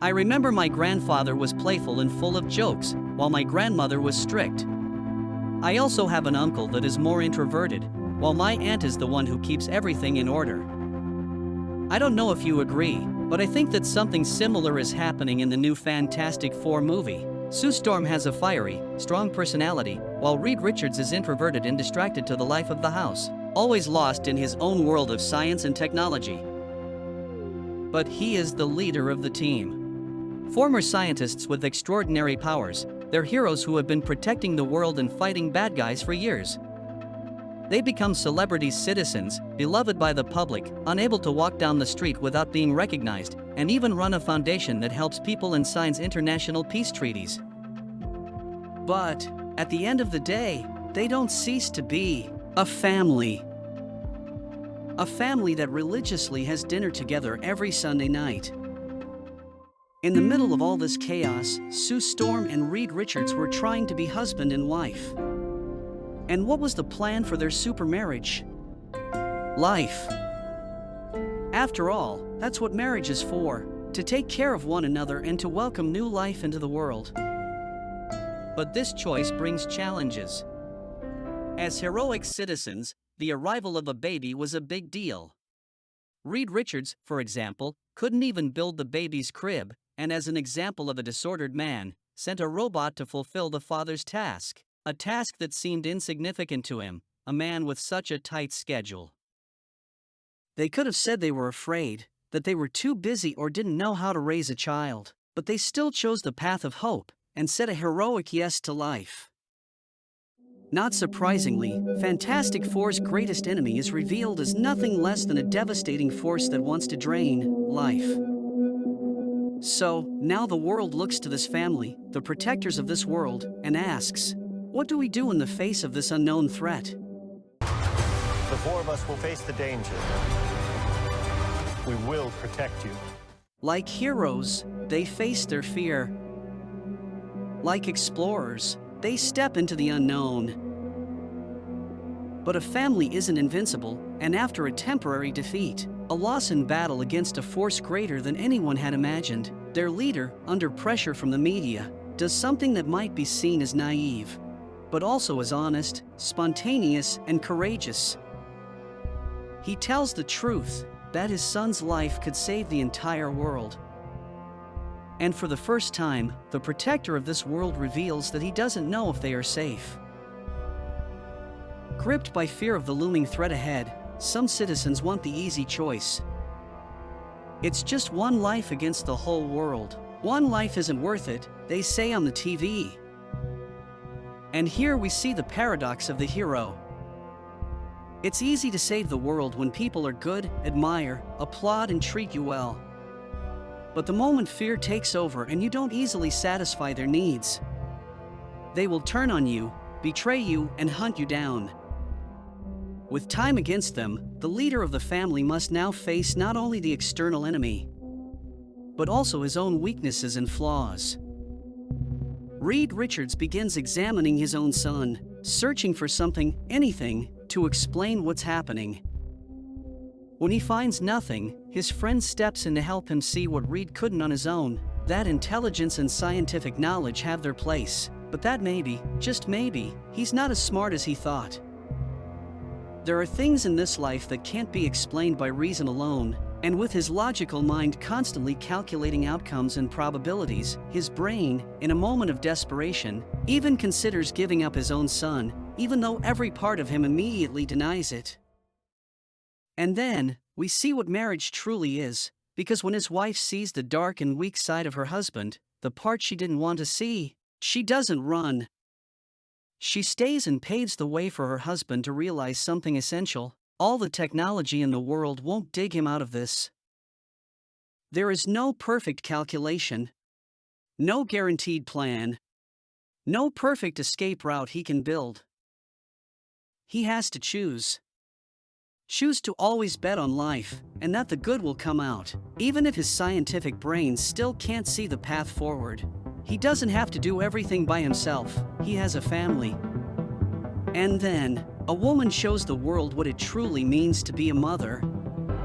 I remember my grandfather was playful and full of jokes, while my grandmother was strict. I also have an uncle that is more introverted, while my aunt is the one who keeps everything in order. I don't know if you agree, but I think that something similar is happening in the new Fantastic Four movie. Sue Storm has a fiery, strong personality, while Reed Richards is introverted and distracted to the life of the house, always lost in his own world of science and technology. But he is the leader of the team. Former scientists with extraordinary powers, they're heroes who have been protecting the world and fighting bad guys for years. They become celebrity citizens, beloved by the public, unable to walk down the street without being recognized, and even run a foundation that helps people and signs international peace treaties. But, at the end of the day, they don't cease to be a family. A family that religiously has dinner together every Sunday night. In the middle of all this chaos, Sue Storm and Reed Richards were trying to be husband and wife. And what was the plan for their super marriage? Life. After all, that's what marriage is for, to take care of one another and to welcome new life into the world. But this choice brings challenges. As heroic citizens, the arrival of a baby was a big deal. Reed Richards, for example, couldn't even build the baby's crib, and as an example of a disordered man, sent a robot to fulfill the father's task, a task that seemed insignificant to him, a man with such a tight schedule. They could have said they were afraid, that they were too busy or didn't know how to raise a child, but they still chose the path of hope and said a heroic yes to life. Not surprisingly, Fantastic Four's greatest enemy is revealed as nothing less than a devastating force that wants to drain life. So, now the world looks to this family, the protectors of this world, and asks, what do we do in the face of this unknown threat? The four of us will face the danger. We will protect you. Like heroes, they face their fear. Like explorers, they step into the unknown. But a family isn't invincible, and after a temporary defeat, a loss in battle against a force greater than anyone had imagined, their leader, under pressure from the media, does something that might be seen as naive, but also as honest, spontaneous, and courageous. He tells the truth, that his son's life could save the entire world. And for the first time, the protector of this world reveals that he doesn't know if they are safe. Gripped by fear of the looming threat ahead, some citizens want the easy choice. It's just one life against the whole world. One life isn't worth it, they say on the TV. And here we see the paradox of the hero. It's easy to save the world when people are good, admire, applaud, and treat you well. But the moment fear takes over and you don't easily satisfy their needs, they will turn on you, betray you, and hunt you down. With time against them, the leader of the family must now face not only the external enemy, but also his own weaknesses and flaws. Reed Richards begins examining his own son, searching for something, anything, to explain what's happening. When he finds nothing, his friend steps in to help him see what Reed couldn't on his own, that intelligence and scientific knowledge have their place, but that maybe, just maybe, he's not as smart as he thought. There are things in this life that can't be explained by reason alone, and with his logical mind constantly calculating outcomes and probabilities, his brain, in a moment of desperation, even considers giving up his own son, even though every part of him immediately denies it. And then, we see what marriage truly is, because when his wife sees the dark and weak side of her husband, the part she didn't want to see, she doesn't run. She stays and paves the way for her husband to realize something essential. All the technology in the world won't dig him out of this. There is no perfect calculation, no guaranteed plan, no perfect escape route he can build. He has to choose. Choose to always bet on life, and that the good will come out, even if his scientific brain still can't see the path forward. He doesn't have to do everything by himself, he has a family. And then, a woman shows the world what it truly means to be a mother.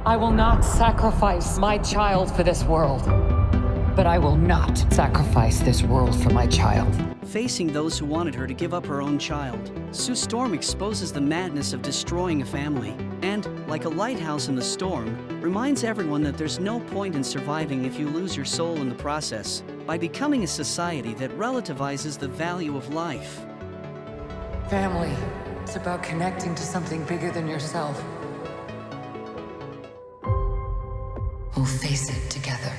I will not sacrifice my child for this world. But I will not sacrifice this world for my child. Facing those who wanted her to give up her own child, Sue Storm exposes the madness of destroying a family, and, like a lighthouse in the storm, reminds everyone that there's no point in surviving if you lose your soul in the process, by becoming a society that relativizes the value of life. Family. It's about connecting to something bigger than yourself. We'll face it together.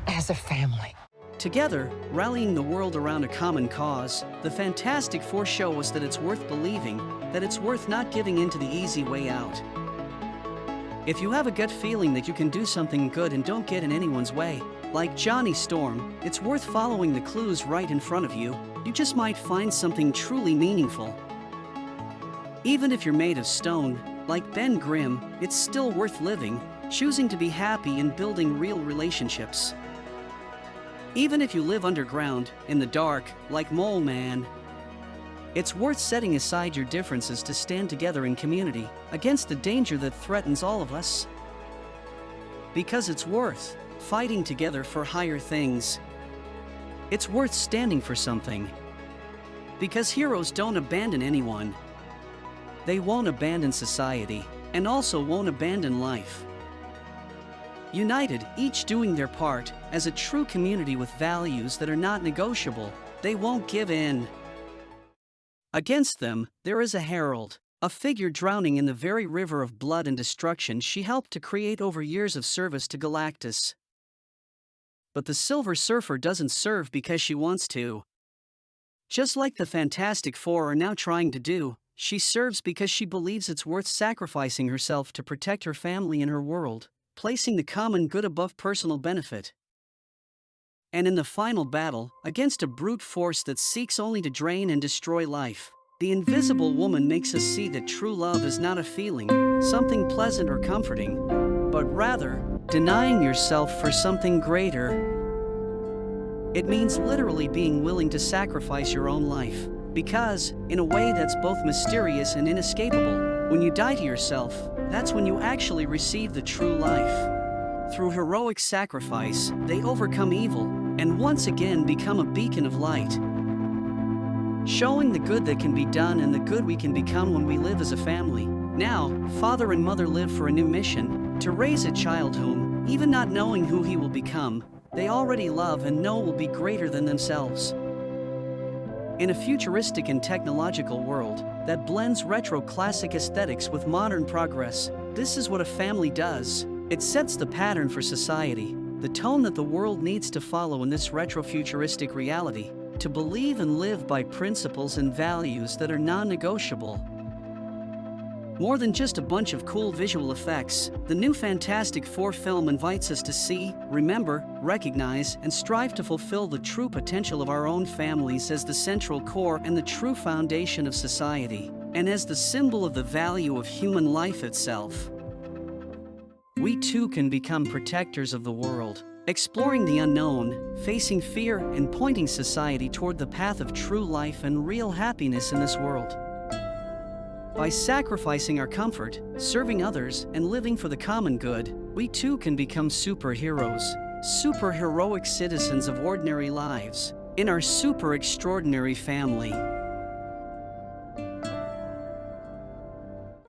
As a family. Together, rallying the world around a common cause, the Fantastic Four show us that it's worth believing, that it's worth not giving in to the easy way out. If you have a gut feeling that you can do something good and don't get in anyone's way, like Johnny Storm, it's worth following the clues right in front of you. You just might find something truly meaningful. Even if you're made of stone, like Ben Grimm, it's still worth living, choosing to be happy and building real relationships. Even if you live underground, in the dark, like Mole Man, it's worth setting aside your differences to stand together in community against the danger that threatens all of us. Because it's worth fighting together for higher things. It's worth standing for something. Because heroes don't abandon anyone. They won't abandon society, and also won't abandon life. United, each doing their part, as a true community with values that are not negotiable, they won't give in. Against them, there is a herald, a figure drowning in the very river of blood and destruction she helped to create over years of service to Galactus. But the Silver Surfer doesn't serve because she wants to. Just like the Fantastic Four are now trying to do, she serves because she believes it's worth sacrificing herself to protect her family and her world, placing the common good above personal benefit. And in the final battle, against a brute force that seeks only to drain and destroy life, the Invisible Woman makes us see that true love is not a feeling, something pleasant or comforting, but rather, denying yourself for something greater. It means literally being willing to sacrifice your own life, because, in a way that's both mysterious and inescapable, when you die to yourself, that's when you actually receive the true life. Through heroic sacrifice, they overcome evil, and once again become a beacon of light. Showing the good that can be done and the good we can become when we live as a family. Now, father and mother live for a new mission, to raise a child whom, even not knowing who he will become, they already love and know will be greater than themselves. In a futuristic and technological world that blends retro classic aesthetics with modern progress, this is what a family does. It sets the pattern for society, the tone that the world needs to follow in this retro-futuristic reality, to believe and live by principles and values that are non-negotiable. More than just a bunch of cool visual effects, the new Fantastic Four film invites us to see, remember, recognize, and strive to fulfill the true potential of our own families as the central core and the true foundation of society, and as the symbol of the value of human life itself. We too can become protectors of the world, exploring the unknown, facing fear, and pointing society toward the path of true life and real happiness in this world. By sacrificing our comfort, serving others, and living for the common good, we too can become superheroes, super heroic citizens of ordinary lives, in our super extraordinary family.